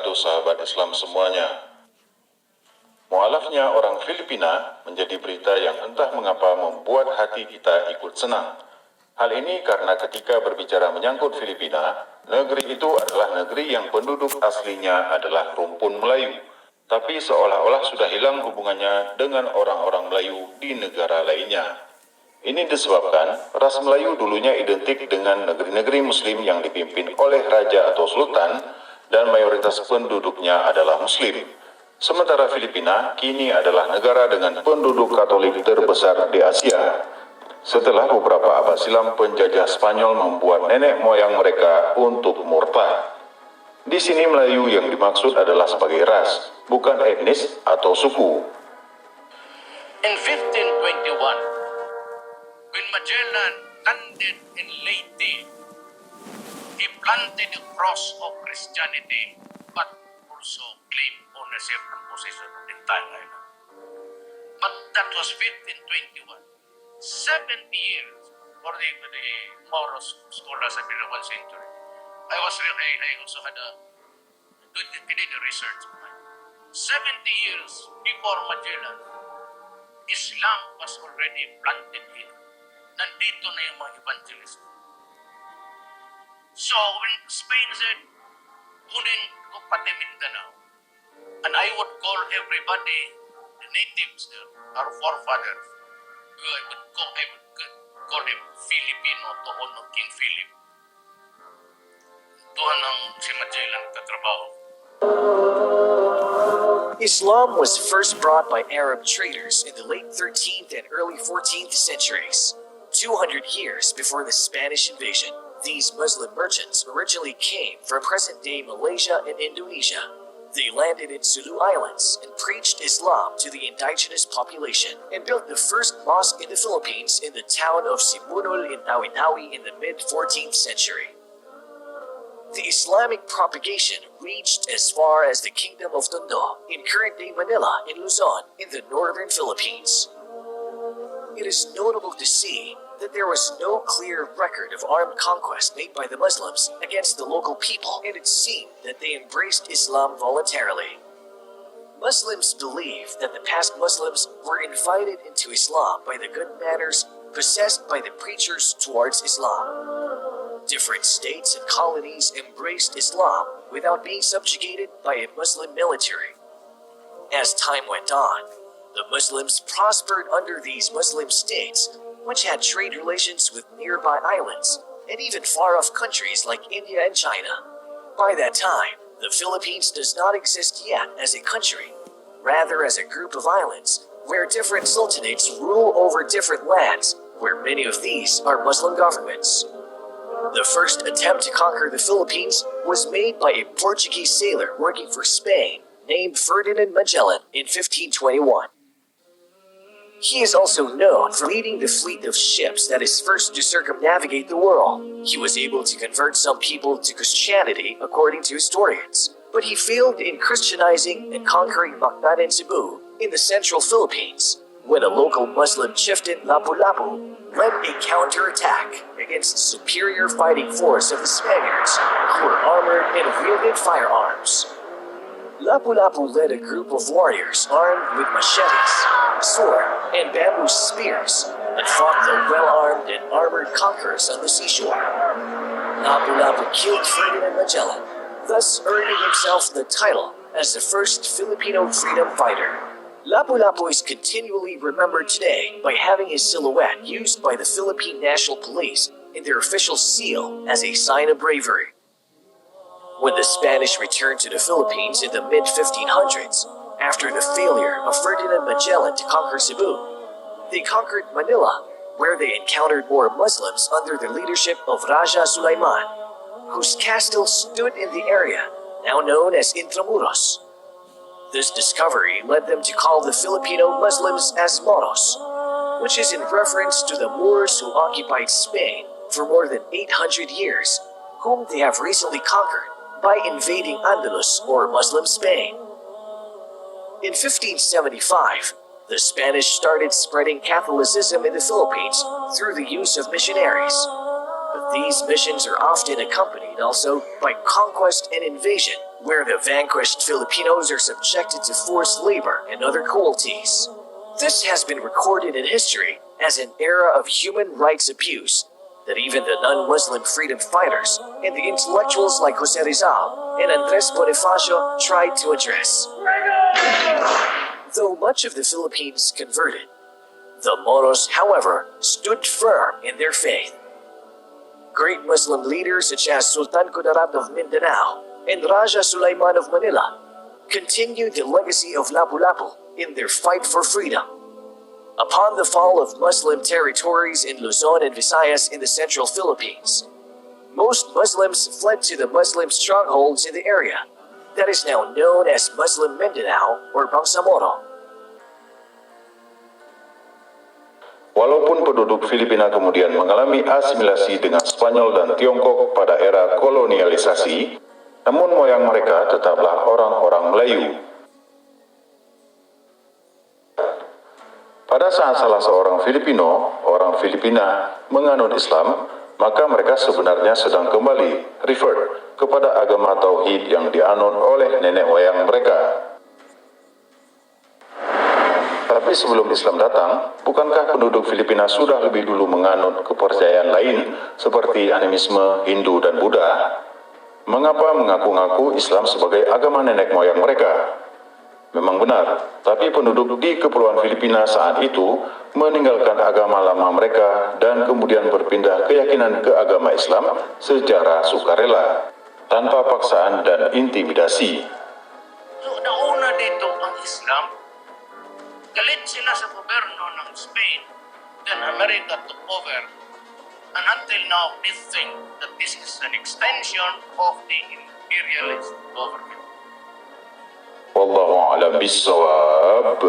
wabarakatuh sahabat Islam semuanya. Mualafnya orang Filipina menjadi berita yang entah mengapa membuat hati kita ikut senang. Hal ini karena ketika berbicara menyangkut Filipina, negeri itu adalah negeri yang penduduk aslinya adalah rumpun Melayu, tapi seolah-olah sudah hilang hubungannya dengan orang-orang Melayu di negara lainnya. Ini disebabkan ras Melayu dulunya identik dengan negeri-negeri Muslim yang dipimpin oleh raja atau sultan, dan mayoritas penduduknya adalah Muslim. Sementara Filipina kini adalah negara dengan penduduk Katolik terbesar di Asia. Setelah beberapa abad silam penjajah Spanyol membuat nenek moyang mereka untuk murtad. Di sini Melayu yang dimaksud adalah sebagai ras, bukan etnis atau suku. In 1521, when Magellan landed in Leyte, he planted the cross of Christianity, but also claimed ownership and possession of the entire island. But that was 1521. 70 years for the Moros scholars have been in 1 century. I also had did a research. 70 years before Magellan, Islam was already planted here. Nandito na yung mga evangelist. So when Spain said, kunin ko pati Mindanao, and I would call everybody, the natives there, our forefathers, I would call them Filipino to honor King Philip. Doon ang si Magellan katrabaho. Islam was first brought by Arab traders in the late 13th and early 14th centuries. 200 years before the Spanish invasion, these Muslim merchants originally came from present-day Malaysia and Indonesia. They landed in Sulu Islands and preached Islam to the indigenous population and built the first mosque in the Philippines in the town of Sibunol in Tawi-Tawi in the mid-14th century. The Islamic propagation reached as far as the Kingdom of Tondo in current-day Manila in Luzon in the northern Philippines. It is notable to see that there was no clear record of armed conquest made by the Muslims against the local people, and it seemed that they embraced Islam voluntarily. Muslims believe that the past Muslims were invited into Islam by the good manners possessed by the preachers towards Islam. Different states and colonies embraced Islam without being subjugated by a Muslim military. As time went on, the Muslims prospered under these Muslim states, which had trade relations with nearby islands and even far-off countries like India and China. By that time, the Philippines does not exist yet as a country, rather as a group of islands where different sultanates rule over different lands, where many of these are Muslim governments. The first attempt to conquer the Philippines was made by a Portuguese sailor working for Spain named Ferdinand Magellan in 1521. He is also known for leading the fleet of ships that is first to circumnavigate the world. He was able to convert some people to Christianity, according to historians, but he failed in Christianizing and conquering Mactan and Cebu in the central Philippines, when a local Muslim chieftain, Lapu-Lapu, led a counterattack against the superior fighting force of the Spaniards, who were armored and wielded firearms. Lapu-Lapu led a group of warriors armed with machetes, sword, and bamboo spears, and fought the well-armed and armored conquerors on the seashore. Lapu-Lapu killed Ferdinand Magellan, thus earning himself the title as the first Filipino freedom fighter. Lapu-Lapu is continually remembered today by having his silhouette used by the Philippine National Police in their official seal as a sign of bravery. When the Spanish returned to the Philippines in the mid-1500s, after the failure of Ferdinand Magellan to conquer Cebu, they conquered Manila, where they encountered more Muslims under the leadership of Raja Sulaiman, whose castle stood in the area now known as Intramuros. This discovery led them to call the Filipino Muslims as Moros, which is in reference to the Moors who occupied Spain for more than 800 years, whom they have recently conquered by invading Andalus or Muslim Spain. In 1575, the Spanish started spreading Catholicism in the Philippines through the use of missionaries. But these missions are often accompanied also by conquest and invasion, where the vanquished Filipinos are subjected to forced labor and other cruelties. This has been recorded in history as an era of human rights abuse that even the non-Muslim freedom fighters and the intellectuals like Jose Rizal and Andres Bonifacio tried to address. Though much of the Philippines converted, the Moros, however, stood firm in their faith. Great Muslim leaders such as Sultan Kudarat of Mindanao and Raja Sulaiman of Manila continued the legacy of Lapu-Lapu in their fight for freedom. Upon the fall of Muslim territories in Luzon and Visayas in the central Philippines, most Muslims fled to the Muslim strongholds in the area that is now known as Muslim Mindanao or Bangsamoro. Walaupun penduduk Filipina kemudian mengalami asimilasi dengan Spanyol dan Tiongkok pada era kolonialisasi, namun moyang mereka tetaplah orang-orang Melayu. Pada saat salah seorang orang Filipina menganut Islam, maka mereka sebenarnya sedang kembali revert kepada agama Tauhid yang dianut oleh nenek moyang mereka. Tapi sebelum Islam datang, bukankah penduduk Filipina sudah lebih dulu menganut kepercayaan lain seperti animisme, Hindu, dan Buddha? Mengapa mengaku-ngaku Islam sebagai agama nenek moyang mereka? Memang benar, tapi penduduk di Kepulauan Filipina saat itu meninggalkan agama lama mereka dan kemudian berpindah keyakinan ke agama Islam secara sukarela, tanpa paksaan dan intimidasi. So, nauna dito ang Islam. Galit sila sa gobyerno ng Spain. Then America took over. And until now, they think that this is an extension of the imperialist government. Wallahu a'lam bissawab.